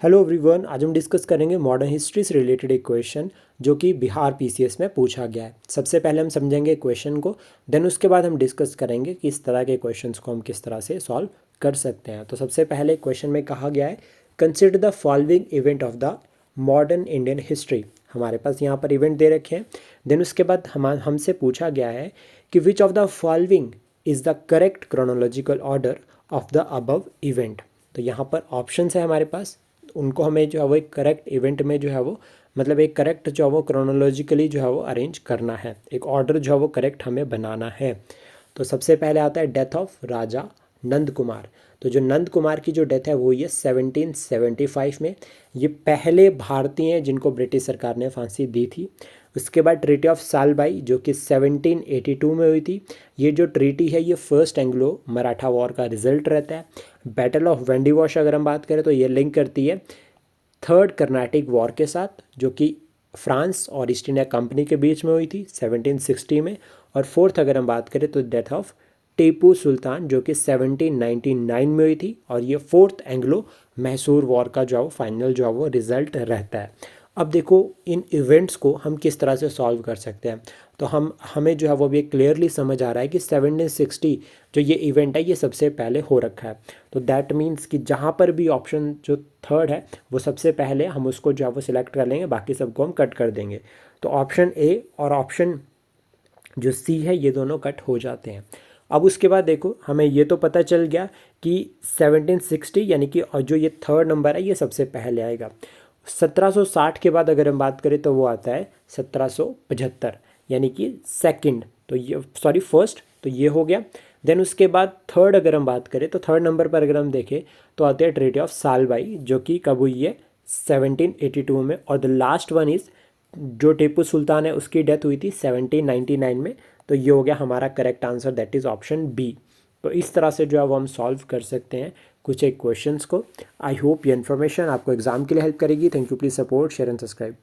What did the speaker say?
Hello everyone, आज हम discuss करेंगे मॉडर्न हिस्ट्री से रिलेटेड एक क्वेश्चन जो कि बिहार पीसीएस में पूछा गया है। सबसे पहले हम समझेंगे क्वेश्चन को, देन उसके बाद हम डिस्कस करेंगे कि इस तरह के क्वेश्चंस को हम किस तरह से सॉल्व कर सकते हैं। तो सबसे पहले क्वेश्चन में कहा गया है, consider the following event of the modern Indian history. हमारे पास यहाँ पर इवेंट दे रखे हैं। देन उसके बाद हमसे पूछा गया है कि which of the following is the correct chronological order of the above event. तो यहाँ पर ऑप्शंस है हमारे पास, उनको हमें जो है वो एक करेक्ट इवेंट में जो है वो मतलब एक करेक्ट जो है वो क्रोनोलॉजिकली जो है वो अरेंज करना है, एक ऑर्डर जो है वो करेक्ट हमें बनाना है। तो सबसे पहले आता है डेथ ऑफ राजा नंद कुमार। तो जो नंद कुमार की जो डेथ है वो ये 1775 में। ये पहले भारतीय हैं जिनको ब्रिटिश सरकार ने फांसी दी थी। उसके बाद ट्रीटी ऑफ सालबाई जो कि 1782 में हुई थी। ये जो ट्रीटी है ये फर्स्ट एंग्लो मराठा वॉर का रिजल्ट रहता है। बैटल ऑफ वेंडीवॉश अगर हम बात करें तो ये लिंक करती है थर्ड कर्नाटिक वॉर के साथ, जो कि फ्रांस और ईस्ट इंडिया कंपनी के बीच में हुई थी 1760 में। और फोर्थ अगर हम बात करें तो डेथ ऑफ टीपू सुल्तान जो कि 1799 में हुई थी। और ये फोर्थ एंग्लो मैसूर वॉर का जो है वो फाइनल जो है वो रिजल्ट रहता है। अब देखो इन इवेंट्स को हम किस तरह से सॉल्व कर सकते हैं। तो हमें जो है वो भी क्लियरली समझ आ रहा है कि 1760 जो ये इवेंट है ये सबसे पहले हो रखा है। तो दैट मीन्स कि जहाँ पर भी ऑप्शन जो थर्ड है वो सबसे पहले हम उसको जो है वो सिलेक्ट कर लेंगे, बाकी सबको हम कट कर देंगे। तो ऑप्शन ए और ऑप्शन जो सी है ये दोनों कट हो जाते हैं। अब उसके बाद देखो हमें ये तो पता चल गया कि 1760 यानी कि जो ये थर्ड नंबर है ये सबसे पहले आएगा। 1760 के बाद अगर हम बात करें तो वो आता है 1775 यानी कि सेकंड, तो ये सॉरी फर्स्ट, तो ये हो गया। देन उसके बाद थर्ड अगर हम बात करें तो थर्ड नंबर पर अगर हम देखें तो आते हैं ट्रीटी ऑफ सालबाई जो कि कब हुई है 1782 में। और द लास्ट वन इज़ जो टीपू सुल्तान है उसकी डेथ हुई थी 1799 में। तो ये हो गया हमारा correct answer, that is option B. तो इस तरह से जो है वो हम सॉल्व कर सकते हैं कुछ एक क्वेश्चंस को। आई होप ये इन्फॉर्मेशन आपको एग्जाम के लिए हेल्प करेगी। Thank you, please support share and subscribe.